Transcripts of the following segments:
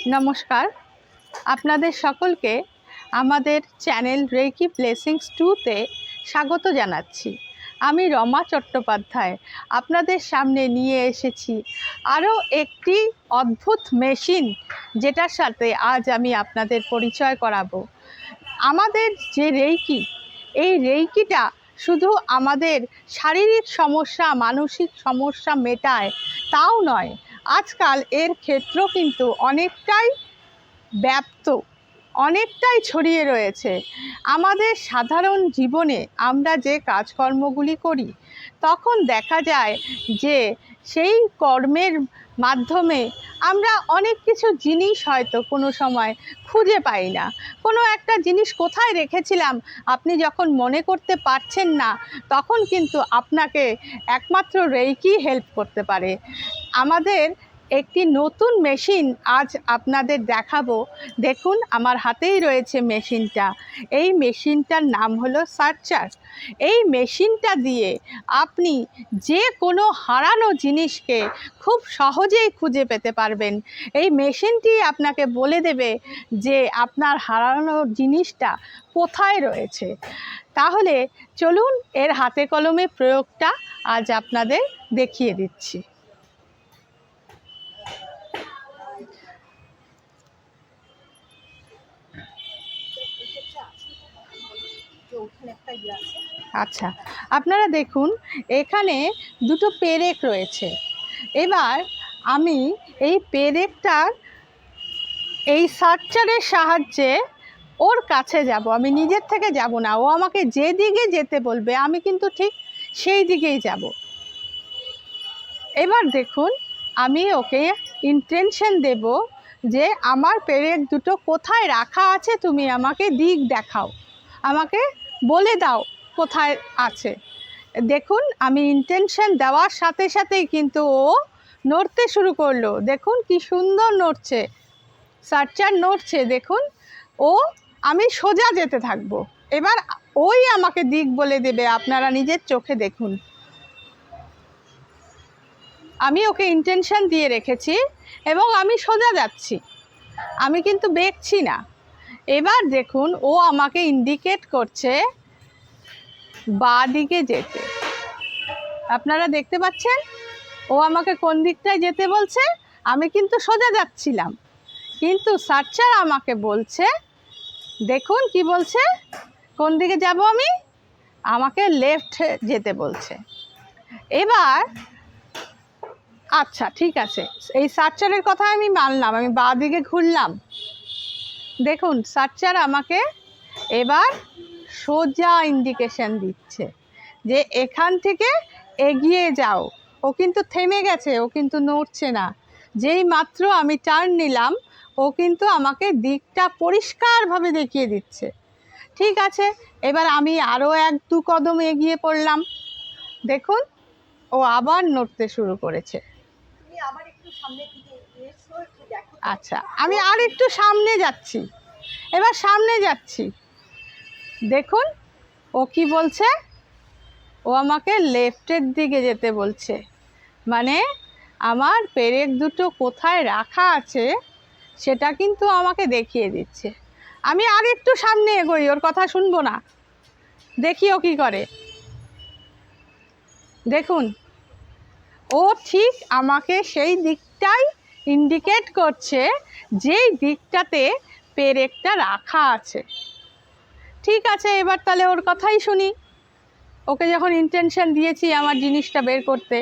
নমস্কার, আপনাদের সকলকে আমাদের চ্যানেল রেকি ব্লেসিংস 2-তে স্বাগত জানাচ্ছি। আমি রমা চট্টোপাধ্যায় আপনাদের সামনে নিয়ে এসেছি আরও একটি অদ্ভুত মেশিন, যেটার সাথে আজ আমি আপনাদের পরিচয় করাবো। আমাদের যে রেকি, এই রেকিটা শুধু আমাদের শারীরিক সমস্যা, মানসিক সমস্যা মেটায় তাও নয়, আজকাল এর ক্ষেত্র কিন্তু অনেকটাই ব্যাপ্ত, অনেকটাই ছড়িয়ে রয়েছে। আমাদের সাধারণ জীবনে আমরা যে কাজকর্মগুলি করি, তখন দেখা যায় যে সেই কর্মের মাধ্যমে আমরা অনেক কিছু জিনিস হয়তো কোনো সময় খুঁজে পাই না। কোনো একটা জিনিস কোথায় রেখেছিলাম আপনি যখন মনে করতে পারছেন না, তখন কিন্তু আপনাকে একমাত্র রেকি হেল্প করতে পারে। আমাদের একটি নতুন মেশিন আজ আপনাদের দেখাবো। দেখুন, আমার হাতেই রয়েছে মেশিনটা। এই মেশিনটার নাম হলো সার্চার। এই মেশিনটা দিয়ে আপনি যে কোনো হারানো জিনিসকে খুব সহজেই খুঁজে পেতে পারবেন। এই মেশিনটি আপনাকে বলে দেবে যে আপনার হারানো জিনিসটা কোথায় রয়েছে। তাহলে চলুন এর হাতে কলমে প্রয়োগটা আজ আপনাদের দেখিয়ে দিচ্ছি। আচ্ছা, আপনারা দেখুন এখানে দুটো পেরেক রয়েছে। এবার আমি এই পেরেকটার এই সার্চারের সাহায্যে ওর কাছে যাব। আমি নিজের থেকে যাব না, ও আমাকে যে দিকে যেতে বলবে আমি কিন্তু ঠিক সেই দিকেই যাব। এবার দেখুন, আমি ওকে ইন্টেনশন দেব যে আমার পেরেক দুটো কোথায় রাখা আছে, তুমি আমাকে দিক দেখাও, আমাকে বলে দাও কোথায় আছে। দেখুন, আমি ইন্টেনশন দেওয়ার সাথে সাথেই কিন্তু ও নড়তে শুরু করলো। দেখুন কি সুন্দর নড়ছে, সার্চার নড়ছে। দেখুন, আমি সোজা যেতে থাকবো। এবার ওই আমাকে দিক বলে দেবে, আপনারা নিজের চোখে দেখুন। আমি ওকে ইন্টেনশন দিয়ে রেখেছি এবং আমি সোজা যাচ্ছি, আমি কিন্তু বেঁকছি না। এবার দেখুন, ও আমাকে ইন্ডিকেট করছে বাঁ দিকে যেতে। আপনারা দেখতে পাচ্ছেন ও আমাকে কোন দিকটায় যেতে বলছে। আমি কিন্তু সোজা যাচ্ছিলাম, কিন্তু সার্চার আমাকে বলছে, দেখুন কি বলছে, কোন দিকে যাব আমি, আমাকে লেফট যেতে বলছে। এবার আচ্ছা ঠিক আছে, এই সার্চারের কথা আমি মানলাম, আমি বাঁ দিকে ঘুরলাম। দেখুন, সার্চার আমাকে এবার সোজা ইন্ডিকেশন দিচ্ছে যে এখান থেকে এগিয়ে যাও। ও কিন্তু থেমে গেছে, ও কিন্তু নড়ছে না। যেই মাত্র আমি টার্ন নিলাম, ও কিন্তু আমাকে দিকটা পরিষ্কারভাবে দেখিয়ে দিচ্ছে। ঠিক আছে, এবার আমি আরও 1-2 কদম এগিয়ে পড়লাম। দেখুন, ও আবার নড়তে শুরু করেছে। আচ্ছা, আমি আর একটু সামনে যাচ্ছি, এবার সামনে যাচ্ছি। দেখুন ও কি বলছে, ও আমাকে লেফটের দিকে যেতে বলছে। মানে আমার পেরেক দুটো কোথায় রাখা আছে সেটা কিন্তু আমাকে দেখিয়ে দিচ্ছে। আমি আর একটু সামনে এগোই, ওর কথা শুনবো না, দেখি ও কী করে। দেখুন, ও ঠিক আমাকে সেই দিকটাই ইন্ডিকেট করছে যেই দিকটাতে পেরেকটা রাখা আছে। ঠিক আছে, এবার তাহলে ওর কথাই শুনি। ওকে যখন ইন্টেনশন দিয়েছি আমার জিনিসটা বের করতে,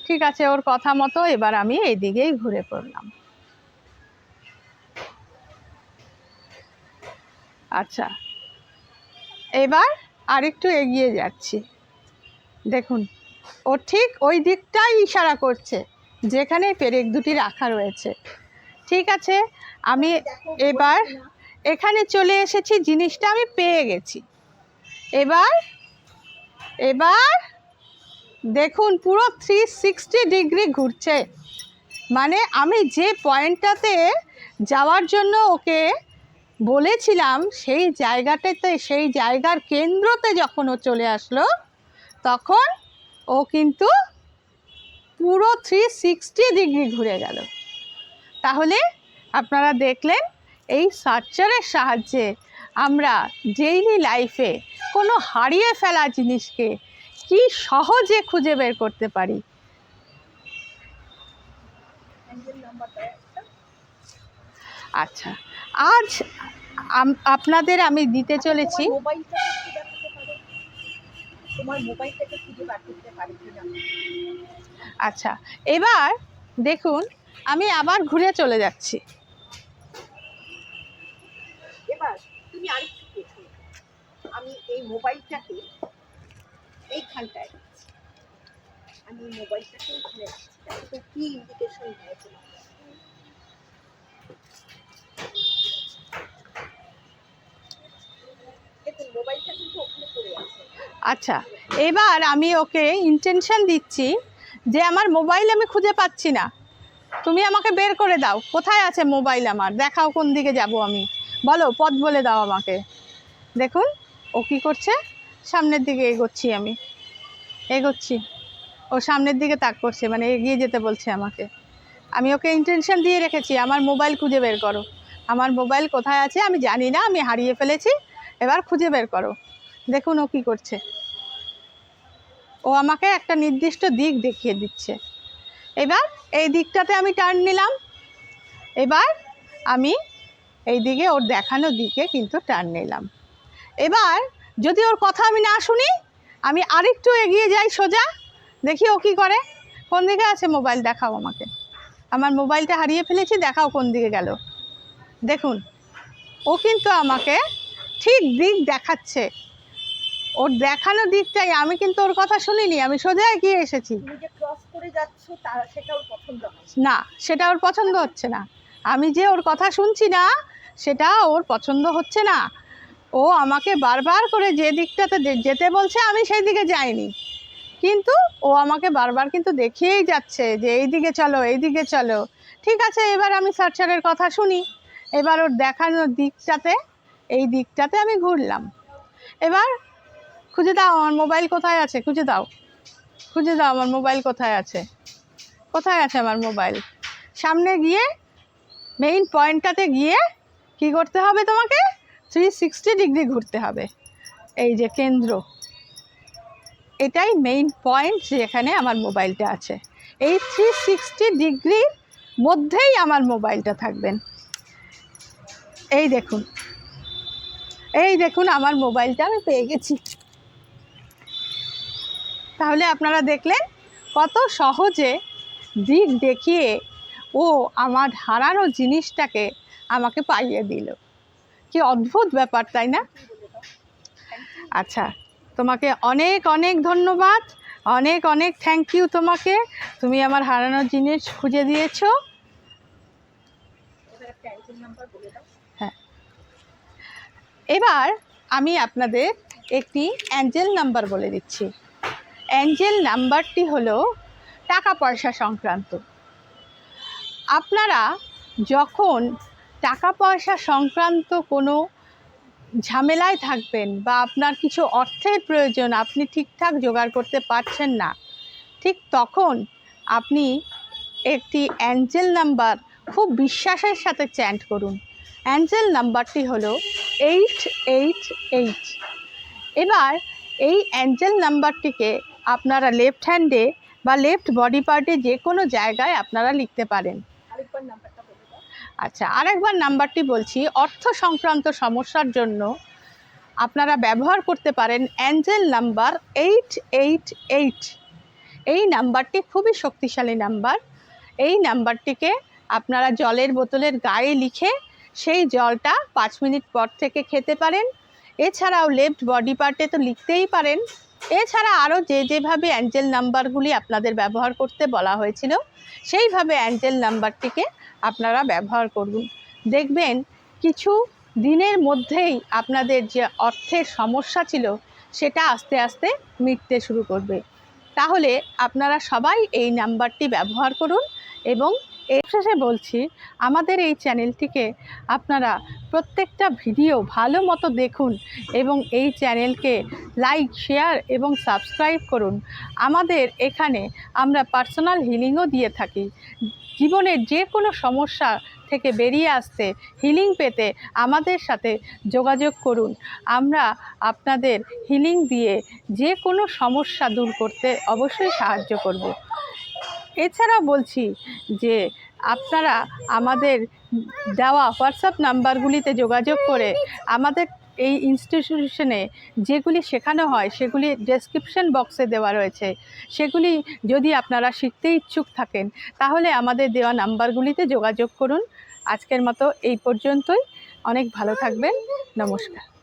ঠিক আছে, ওর কথা মতো এবার আমি এই দিকেই ঘুরে পড়লাম। আচ্ছা, এবার আরেকটু এগিয়ে যাচ্ছি। দেখুন, ও ঠিক ওই দিকটাই ইশারা করছে যেখানে পেরেক দুটি রাখা রয়েছে। ঠিক আছে, আমি এবার এখানে চলে এসেছি, জিনিসটা আমি পেয়ে গেছি। এবার দেখুন, পুরো 360 ডিগ্রি ঘুরছে। মানে আমি যে পয়েন্টটাতে যাওয়ার জন্য ওকে বলেছিলাম সেই জায়গাটাতে, সেই জায়গার কেন্দ্রতে যখন ও চলে আসলো, তখন ও কিন্তু পুরো 360 ডিগ্রি ঘুরে গেল। তাহলে আপনারা দেখলেন এই সার্চারের সাহায্যে আমরা ডেইলি লাইফে কোনো হারিয়ে ফেলা জিনিসকে কি সহজে খুঁজে বের করতে পারি। আচ্ছা, আজ আপনাদের আমি দিতে চলেছি আচ্ছা, এবার দেখুন আমি আবার ঘুরে চলে যাচ্ছি। এবার তুমি আরেকটু দেখো, আমি এই মোবাইলটাকে এইখানটায় রাখছি, আমি মোবাইলটাকে এখানে রাখছি, তো কি ইন্ডিকেশন দেয় তোমার? দেখুন মোবাইলটা কিন্তু ওখানে পড়ে আছে। আচ্ছা, এবার আমি ওকে ইন্টেনশন দিচ্ছি যে আমার মোবাইল আমি খুঁজে পাচ্ছি না, তুমি আমাকে বের করে দাও, কোথায় আছে মোবাইল আমার, দেখাও কোন দিকে যাব আমি, বলো পথ বলে দাও আমাকে। দেখুন ও কী করছে, সামনের দিকে আমি এগোচ্ছি, ও সামনের দিকে তাক করছে, মানে এগিয়ে যেতে বলছে আমাকে। আমি ওকে ইন্টেনশন দিয়ে রেখেছি আমার মোবাইল খুঁজে বের করো, আমার মোবাইল কোথায় আছে আমি জানি না, আমি হারিয়ে ফেলেছি, এবার খুঁজে বের করো। দেখুন ও কী করছে, ও আমাকে একটা নির্দিষ্ট দিক দেখিয়ে দিচ্ছে। এবার এই দিকটাতে আমি টার্ন নিলাম, এবার আমি এই দিকে ওর দেখানো দিকে কিন্তু টার্ন নিলাম। এবার যদি ওর কথা আমি না শুনি, আমি আরেকটু এগিয়ে যাই সোজা, দেখি ও কী করে, কোন দিকে আছে মোবাইল দেখাও আমাকে, আমার মোবাইলটা হারিয়ে ফেলেছি, দেখাও কোন দিকে গেল। দেখুন ও কিন্তু আমাকে ঠিক দিক দেখাচ্ছে, ওর দেখানো দিকটাই, আমি কিন্তু ওর কথা শুনিনি, আমি সোজা এগিয়ে এসেছি। তুমি যে ক্রস করে যাচ্ছ সেটা ওর পছন্দ হয় না, সেটা ওর পছন্দ হচ্ছে না, আমি যে ওর কথা শুনছি না সেটা ওর পছন্দ হচ্ছে না, ও আমাকে বারবার করে যে দিকটাতে যেতে বলছে আমি সেই দিকে যাইনি, কিন্তু ও আমাকে বারবার কিন্তু দেখিয়েই যাচ্ছে যে এই দিকে চলো, এই দিকে চলো। ঠিক আছে, এবার আমি সার্চারের কথা শুনি, এবার ওর দেখানোর দিকটাতে, এই দিকটাতে আমি ঘুরলাম। এবার খুঁজে দাও আমার মোবাইল কোথায় আছে, খুঁজে দাও, খুঁজে দাও আমার মোবাইল কোথায় আছে, কোথায় আছে আমার মোবাইল। সামনে গিয়ে মেইন পয়েন্টটাতে গিয়ে কি করতে হবে, তোমাকে 360 ডিগ্রি ঘুরতে হবে। এই যে কেন্দ্র, এটাই মেইন পয়েন্ট যেখানে আমার মোবাইলটা আছে, এই 360 ডিগ্রির মধ্যেই আমার মোবাইলটা থাকবেন। এই দেখুন, এই দেখুন আমার মোবাইলটা আমি পেয়ে গেছি। তাহলে আপনারা দেখলেন কত সহজে দিক দেখিয়ে ও আমার হারানো জিনিসটাকে আমাকে পাইয়ে দিল, কি অদ্ভুত ব্যাপার তাই না? আচ্ছা, তোমাকে অনেক অনেক ধন্যবাদ, অনেক অনেক থ্যাংক ইউ তোমাকে, তুমি আমার হারানো জিনিস খুঁজে দিয়েছো। হ্যাঁ, এবার আমি আপনাদের একটি অ্যাঞ্জেল নাম্বার বলে দিচ্ছি। অ্যাঞ্জেল নাম্বারটি হলো টাকা পয়সা সংক্রান্ত। আপনারা যখন টাকা পয়সা সংক্রান্ত কোনো ঝামেলায় থাকবেন বা আপনার কিছু অর্থের প্রয়োজন, আপনি ঠিকঠাক জোগাড় করতে পারছেন না, ঠিক তখন আপনি একটি অ্যাঞ্জেল নাম্বার খুব বিশ্বাসের সাথে চ্যান্ট করুন। অ্যাঞ্জেল নাম্বারটি হলো 888। এবার এই অ্যাঞ্জেল নাম্বারটিকে আপনারা লেফট হ্যান্ডে বা লেফট বডি পার্টে যে কোনো জায়গায় আপনারা লিখতে পারেন। আচ্ছা, আরেকবার নাম্বারটি বলছি, অর্থ সংক্রান্ত সমস্যার জন্য আপনারা ব্যবহার করতে পারেন অ্যাঞ্জেল নাম্বার 888। এই নাম্বারটি খুবই শক্তিশালী নাম্বার। এই নাম্বারটিকে আপনারা জলের বোতলের গায়ে লিখে সেই জলটা 5 মিনিট পর থেকে খেতে পারেন। এছাড়াও লেফট বডি পার্টে তো লিখতেই পারেন। এছাড়া আরও যেভাবে অ্যাঞ্জেল নাম্বারগুলি আপনাদের ব্যবহার করতে বলা হয়েছিল সেইভাবে অ্যাঞ্জেল নাম্বারটিকে আপনারা ব্যবহার করুন। দেখবেন কিছু দিনের মধ্যেই আপনাদের যে অর্থের সমস্যা ছিল সেটা আস্তে আস্তে মিটতে শুরু করবে। তাহলে আপনারা সবাই এই নাম্বারটি ব্যবহার করুন। এবং এর শেষে বলছি, আমাদের এই চ্যানেলটিকে আপনারা প্রত্যেকটা ভিডিও ভালো মতো দেখুন এবং এই চ্যানেলকে লাইক, শেয়ার এবং সাবস্ক্রাইব করুন। আমাদের এখানে আমরা পার্সোনাল হিলিংও দিয়ে থাকি। জীবনের যে কোনো সমস্যা থেকে বেরিয়ে আসতে, হিলিং পেতে আমাদের সাথে যোগাযোগ করুন। আমরা আপনাদের হিলিং দিয়ে যে কোনো সমস্যা দূর করতে অবশ্যই সাহায্য করব। এছাড়া বলছি যে আপনারা আমাদের দেওয়া হোয়াটসঅ্যাপ নাম্বারগুলিতে যোগাযোগ করে আমাদের এই ইনস্টিটিউশনে যেগুলি শেখানো হয় সেগুলি ডেসক্রিপশন বক্সে দেওয়া রয়েছে। সেগুলি যদি আপনারা শিখতে ইচ্ছুক থাকেন তাহলে আমাদের দেওয়া নাম্বারগুলিতে যোগাযোগ করুন। আজকের মতো এই পর্যন্তই। অনেক ভালো থাকবেন। নমস্কার।